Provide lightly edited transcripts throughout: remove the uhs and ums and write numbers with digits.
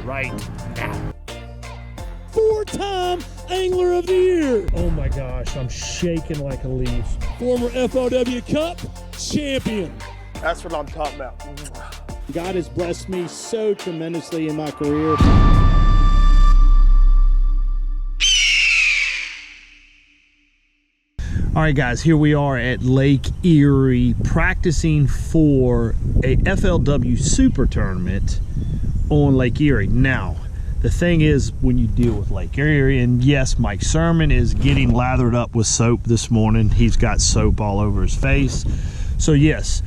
right now. 4-time Angler of the Year. Oh my gosh, I'm shaking like a leaf. Former FOW Cup champion. That's what I'm talking about. God has blessed me so tremendously in my career. All right, guys, here we are at Lake Erie practicing for a FLW Super Tournament on Lake Erie. Now, the thing is, when you deal with Lake Erie, and yes, Mike Surman is getting lathered up with soap this morning. He's got soap all over his face. So yes,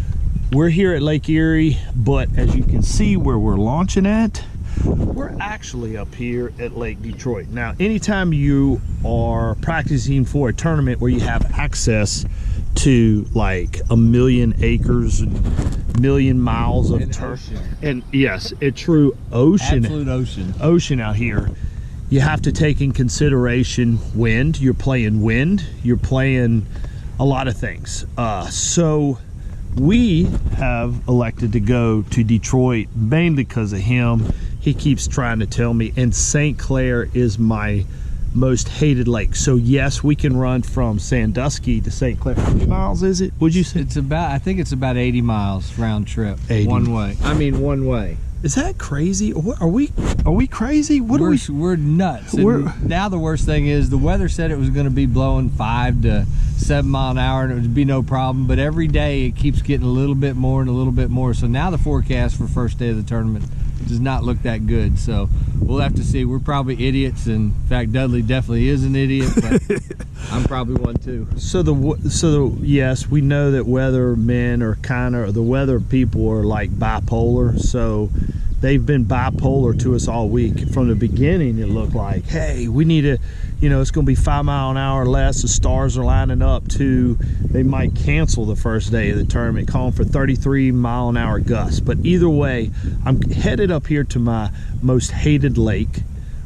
we're here at Lake Erie, but as you can see where we're launching at, we're actually up here at Lake Detroit. Now, anytime you are practicing for a tournament where you have access to like 1 million acres and 1 million miles of turf, and yes, a true ocean, absolute ocean out here, you have to take in consideration wind. You're playing wind, you're playing a lot of things. So we have elected to go to Detroit mainly because of him. He keeps trying to tell me, and St. Clair is my most hated lake. So yes, we can run from Sandusky to St. Clair. How many miles is it, would you say? It's about, I think it's about 80 miles round trip. 80. One way. I mean, one way. Is that crazy? Are we crazy? We're nuts. Now the worst thing is the weather said it was going to be blowing 5 to 7 mile an hour and it would be no problem, but every day it keeps getting a little bit more and a little bit more. So now the forecast for first day of the tournament does not look that good. So we'll have to see. We're probably idiots. In fact, Dudley definitely is an idiot, but I'm probably one too. So yes, we know that weathermen are the weather people are like bipolar. So they've been bipolar to us all week. From the beginning, it looked like, hey, we need to, it's going to be 5 mile an hour less. The stars are lining up to, they might cancel the first day of the tournament, calling for 33 mile an hour gusts. But either way, I'm headed up here to my most hated lake.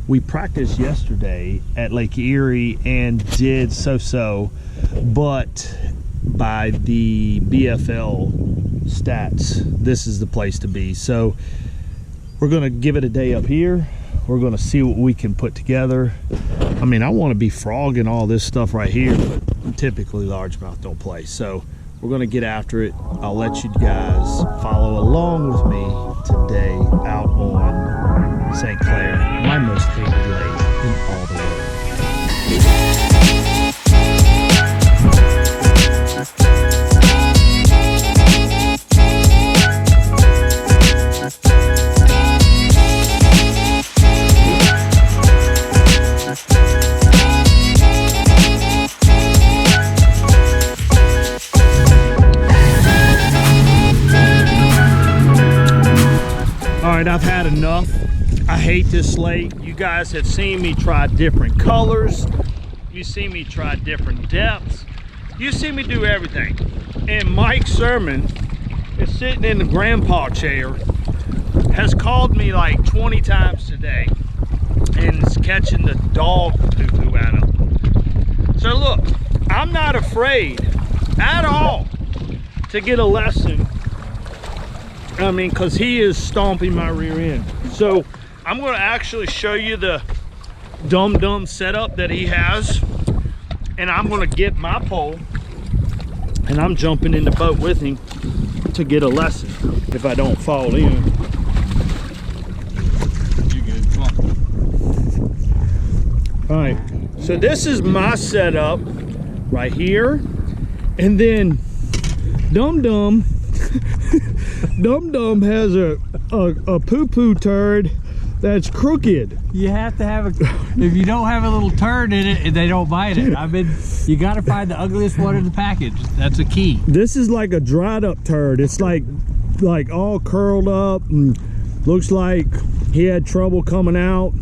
We practiced yesterday at Lake Erie and did so-so, but by the BFL stats, this is the place to be. So we're going to give it a day up here. We're going to see what we can put together. I mean, I want to be frogging all this stuff right here, but typically largemouth don't play. So we're going to get after it. I'll let you guys follow along with me today out on St. Clair, my most hated lake in all the world. I've had enough. I hate this lake. You guys have seen me try different colors. You see me try different depths. You see me do everything. And Mike Surman is sitting in the grandpa chair, has called me like 20 times today and is catching the dog poo-poo out of him. So look, I'm not afraid at all to get a lesson. I mean, because he is stomping my rear end. So I'm going to actually show you the dumb setup that he has, and I'm going to get my pole and I'm jumping in the boat with him to get a lesson if I don't fall in. You're good. Come on. All right, so this is my setup right here, and then Dum Dum has a poo-poo turd that's crooked. You have to have if you don't have a little turd in it, they don't bite it. I mean, you got to find the ugliest one in the package. That's a key. This is like a dried up turd. It's like all curled up and looks like he had trouble coming out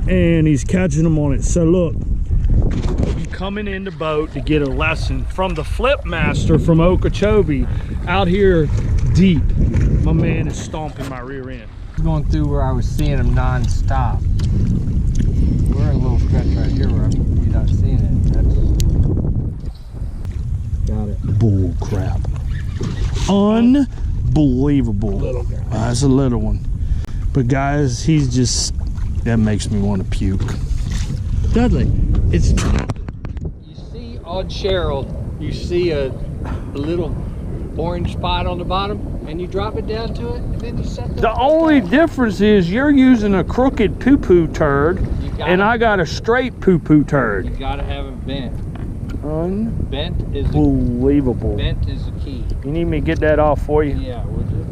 and he's catching them on it. So look, I'm coming in the boat to get a lesson from the flip master from Okeechobee out here deep. My man is stomping my rear end. Going through where I was seeing them non-stop. We're in a little stretch right here where you're not seeing it. Got it. Bull crap. Unbelievable. Little guy. That's a little one. But guys, he's just, that makes me want to puke. Dudley, it's, you see on Cheryl, you see a little orange spot on the bottom, and you drop it down to it, and then you set The only difference is you're using a crooked poo-poo turd, and I got a straight poo-poo turd. You gotta have it bent. Unbelievable. Bent is the key. You need me to get that off for you? Yeah, would you?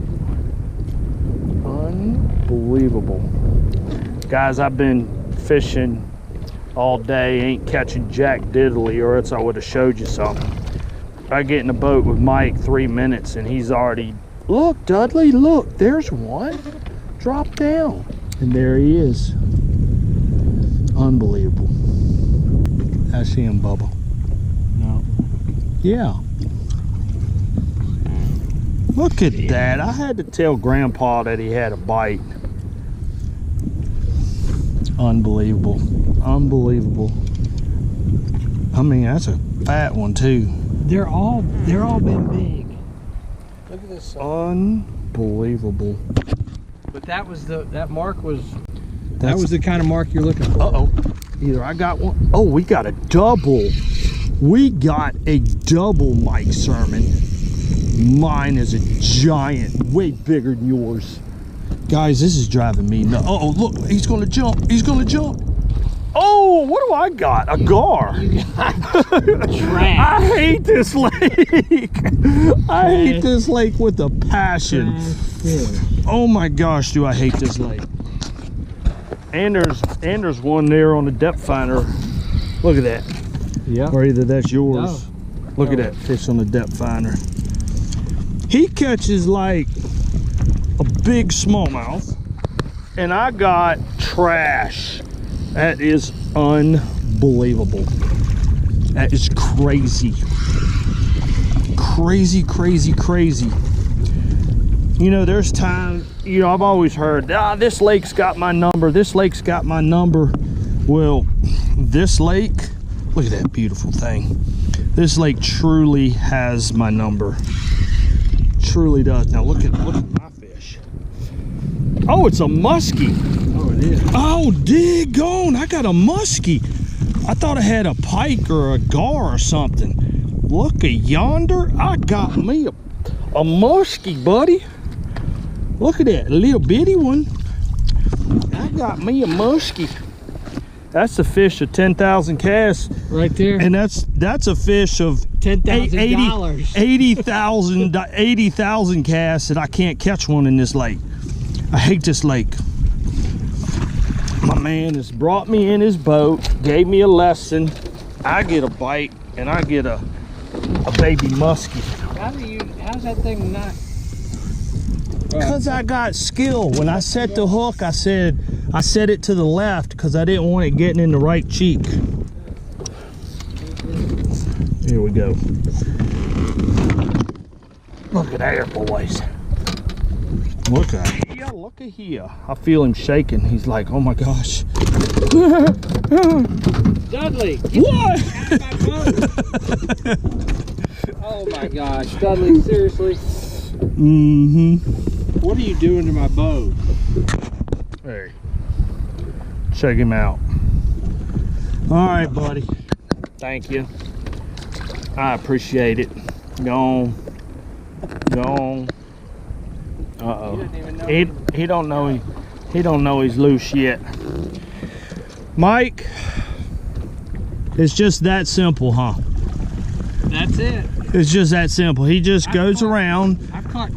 Unbelievable. Guys, I've been fishing all day, ain't catching jack diddly, or else I would have showed you something. I get in the boat with Mike 3 minutes and he's already, look Dudley, look, there's one. Drop down. And there he is. Unbelievable. I see him, Bubba. No. Yeah. Look at that. I had to tell Grandpa that he had a bite. Unbelievable. Unbelievable. I mean, that's a fat one too. They're all been big. Look at this. Unbelievable. But that was that mark was, that was the kind of mark you're looking for. Uh-oh. Either I got one. Oh, we got a double. We got a double Mike Surman. Mine is a giant, way bigger than yours. Guys, this is driving me nuts. Uh-oh, look, he's gonna jump. He's gonna jump. Oh, what do I got? A gar. You got trash. I hate this lake. I hate this lake with a passion. Oh my gosh, do I hate this lake. And there's one there on the depth finder. Look at that. Yeah. Or either that's yours. No. Look at that fish on the depth finder. He catches like a big smallmouth, And I got trash. that is unbelievable. That is crazy. Crazy, crazy, crazy. You know, there's times, you know, I've always heard, this lake's got my number, this lake's got my number. Well, this lake, look at that beautiful thing. This lake truly has my number. Truly does. Now look at my fish. Oh, it's a muskie. Oh, it is. Oh, daggone, I got a muskie. I thought I had a pike or a gar or something. Look at yonder, I got me a muskie, buddy. Look at that, a little bitty one. I got me a muskie. That's a fish of 10,000 casts. Right there. And that's a fish of $10,000. 80,000 casts, and I can't catch one in this lake. I hate this lake. My man has brought me in his boat, gave me a lesson. I get a bite, and I get a baby muskie. How's that thing not? Because I got skill. When I set the hook, I set it to the left because I didn't want it getting in the right cheek. Here we go. Look at there, boys. Look at here, look at here. I feel him shaking. He's like, oh my gosh. Dudley! What? Oh my gosh, Dudley, seriously? Mm-hmm. What are you doing to my boat? Hey, check him out. All right, buddy. Thank you. I appreciate it. Go on. Go on. Uh-oh. He don't know he don't know he's loose yet. Mike, it's just that simple, huh? That's it. It's just that simple. He just goes around. I've caught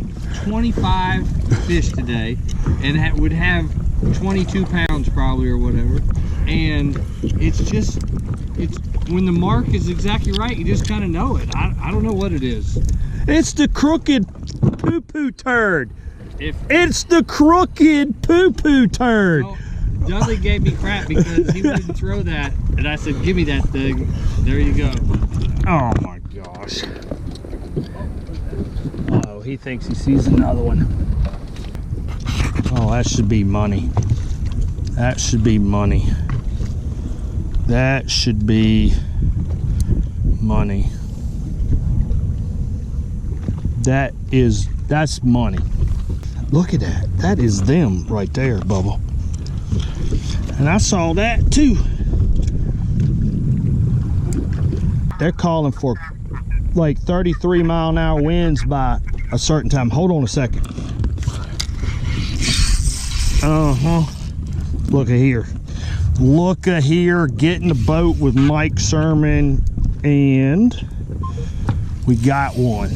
25 fish today, and would have 22 pounds probably or whatever. And it's when the mark is exactly right, you just kind of know it. I don't know what it is. It's the crooked poo-poo turd. It's the crooked poo-poo turd. So, Dudley gave me crap because he wouldn't throw that, and I said, give me that thing. There you go. Oh my gosh. Oh, he thinks he sees another one. Oh, that should be money. That should be money. That should be money. That's money. Look at that. That is them right there, Bubba. And I saw that too. They're calling for like 33-mile-an-hour winds by a certain time. Hold on a second. Look at here. Look at here. Get in the boat with Mike Surman, and we got one.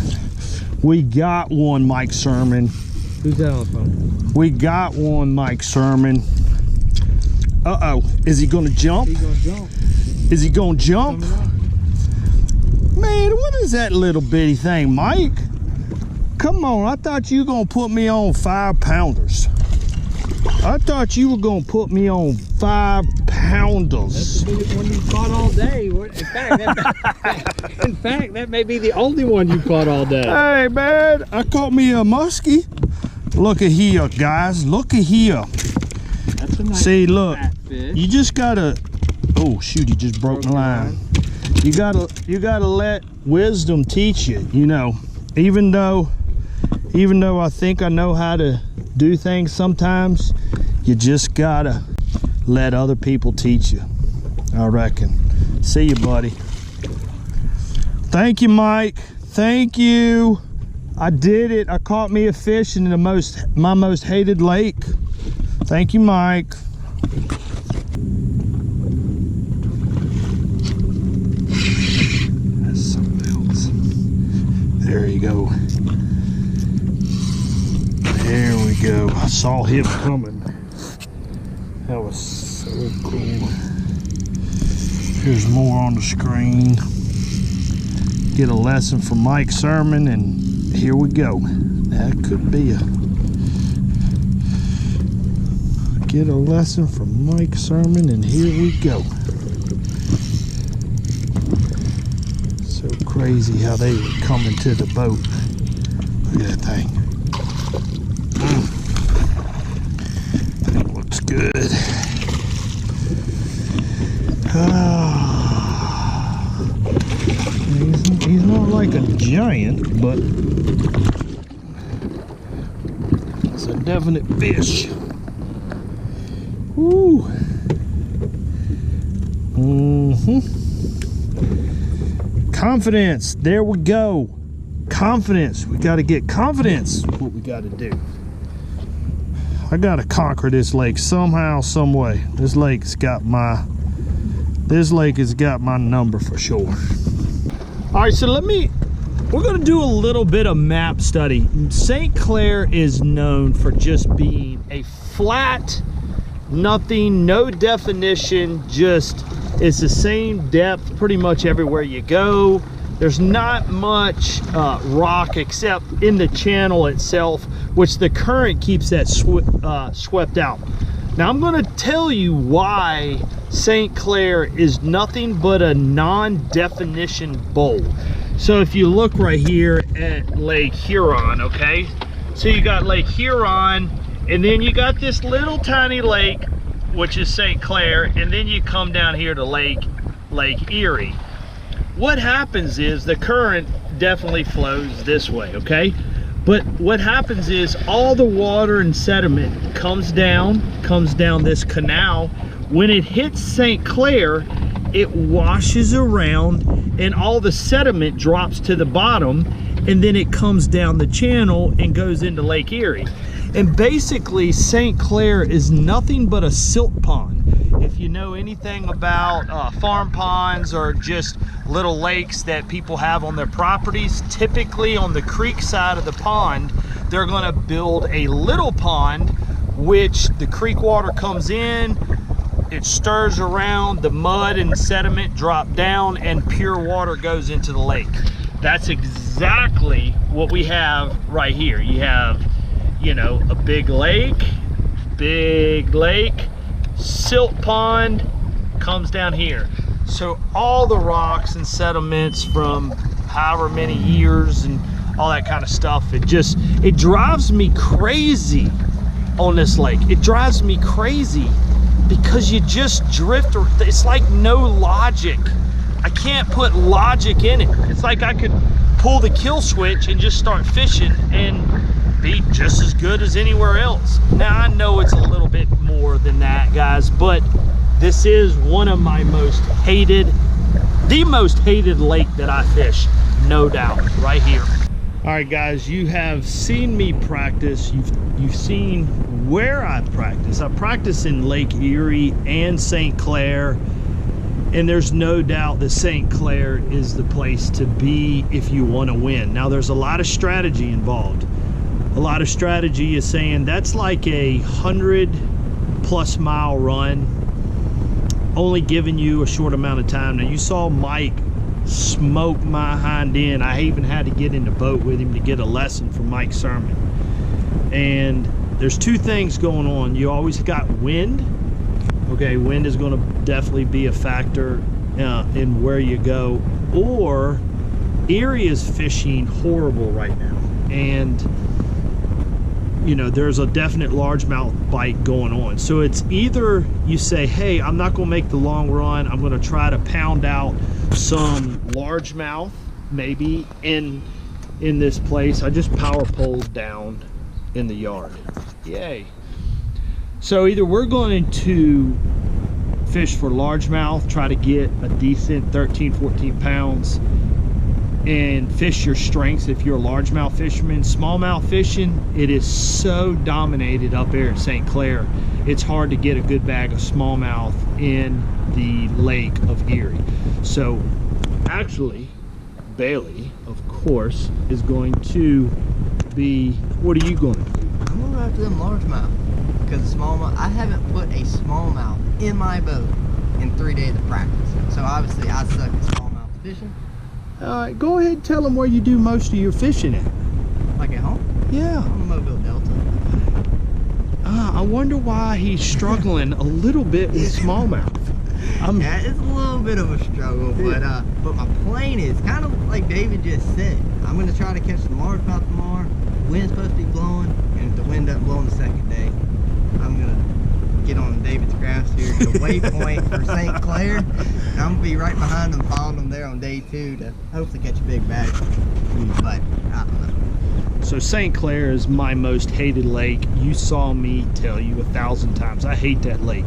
We got one, Mike Surman. Who's that on the phone? We got one, Mike Surman. Uh-oh. Is he gonna jump? He's gonna jump. Is he gonna jump? Man, what is that little bitty thing, Mike? Come on, I thought you were gonna put me on 5-pounders. I thought you were gonna put me on 5-pounders. That's the biggest one you caught all day. In fact, that may be the only one you caught all day. Hey man, I caught me a muskie. Look at here, guys. Look at here. That's a nice See, look. fat fish. You just gotta. Oh shoot! He just broke the line. You gotta let wisdom teach you. You know, even though I think I know how to do things sometimes, you just gotta let other people teach you, I reckon. See you, buddy. Thank you, Mike. Thank you. I did it. I caught me a fish in my most hated lake. Thank you, Mike. That's something else. There you go. There we go. I saw him coming. That was so cool. Here's more on the screen. Get a lesson from Mike Surman, and here we go. That could be a... Get a lesson from Mike Surman, and here we go. So crazy how they were coming to the boat. Look at that thing. That looks good. He's not like a giant, but it's a definite fish. Woo. Confidence. There we go. Confidence. We got to get confidence. What we got to do. I got to conquer this lake somehow, some way. This lake has got my number for sure. All right, so we're gonna do a little bit of map study. St. Clair is known for just being a flat, nothing, no definition, just it's the same depth pretty much everywhere you go. There's not much rock except in the channel itself, which the current keeps that swept out. Now I'm going to tell you why St. Clair is nothing but a non-definition bowl. So if you look right here at Lake Huron, okay? So you got Lake Huron, and then you got this little tiny lake, which is St. Clair, and then you come down here to Lake Erie. What happens is the current definitely flows this way, okay? But what happens is all the water and sediment comes down this canal. When it hits St. Clair, it washes around and all the sediment drops to the bottom, and then it comes down the channel and goes into Lake Erie. And basically St. Clair is nothing but a silt pond. If you know anything about farm ponds or just little lakes that people have on their properties, typically on the creek side of the pond, they're gonna build a little pond, which the creek water comes in, it stirs around, the mud and sediment drop down, and pure water goes into the lake. That's exactly what we have right here. You have, you know, a big lake, silt pond comes down here. So all the rocks and sediments from however many years and all that kind of stuff, it drives me crazy on this lake. It drives me crazy because you just drift. It's like no logic. I can't put logic in it. It's like I could pull the kill switch and just start fishing, and be just as good as anywhere else. Now I know it's a little bit more than that, guys, but this is one of my most hated, the most hated lake that I fish, no doubt, right here. All right, guys, you have seen me practice. You've seen where I practice. I practice in Lake Erie and St. Clair, and there's no doubt that St. Clair is the place to be if you want to win. Now, there's a lot of strategy involved. A lot of strategy is saying that's like a 100+ mile run, only giving you a short amount of time. Now, you saw Mike smoke my hind end. I even had to get in the boat with him to get a lesson from Mike Surman. And there's two things going on. You always got wind. Okay, wind is going to definitely be a factor in where you go. Or Erie is fishing horrible right now, and you know, there's a definite largemouth bite going on. So it's either you say, hey, I'm not gonna make the long run, I'm gonna try to pound out some largemouth maybe in this place. I just power poled down in the yard. Yay. So either we're going to fish for largemouth, try to get a decent 13, 14 pounds, and fish your strengths if you're a largemouth fisherman. Smallmouth fishing, it is so dominated up there in St. Clair. It's hard to get a good bag of smallmouth in the Lake of Erie. So actually, Bailey, of course, is going to be, what are you going to do? I'm going to go after them largemouth, because the smallmouth, I haven't put a smallmouth in my boat in 3 days of practice. So obviously I suck at smallmouth fishing. Go ahead and tell them where you do most of your fishing at. Like at home? Yeah. On the Mobile Delta. I wonder why he's struggling a little bit with smallmouth. Yeah, it's a little bit of a struggle, but my plan is kind of like David just said. I'm going to try to catch the largemouth tomorrow. The wind's supposed to be blowing, and if the wind doesn't blow on the second day, I'm going to get on David's graphs here, get a waypoint for St. Clair, and I'm going to be right behind them, following them there on day 2 to hopefully catch a big bag. But I don't know. So St. Clair is my most hated lake. You saw me tell you 1,000 times. I hate that lake.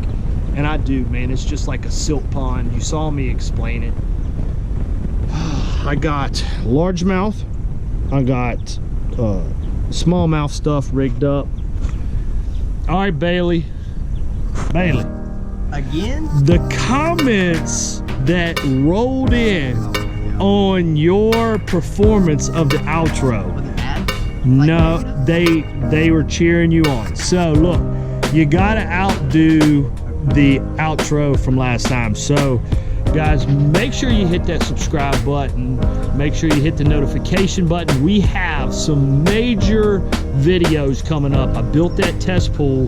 And I do, man. It's just like a silt pond. You saw me explain it. I got largemouth. I got smallmouth stuff rigged up. All right, Bailey. Bailey. Again? The comments that rolled in on your performance of the outro. Was it bad? No, they were cheering you on. So look, you gotta outdo the outro from last time. So guys, make sure you hit that subscribe button, make sure you hit the notification button. We have some major videos coming up. I built that test pool,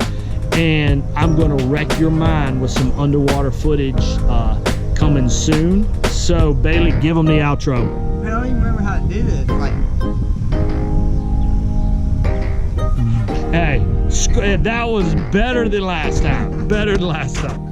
and I'm gonna wreck your mind with some underwater footage coming soon. So Bailey, give them the outro. I don't even remember how to do this. Like, hey, that was better than last time. Better than last time.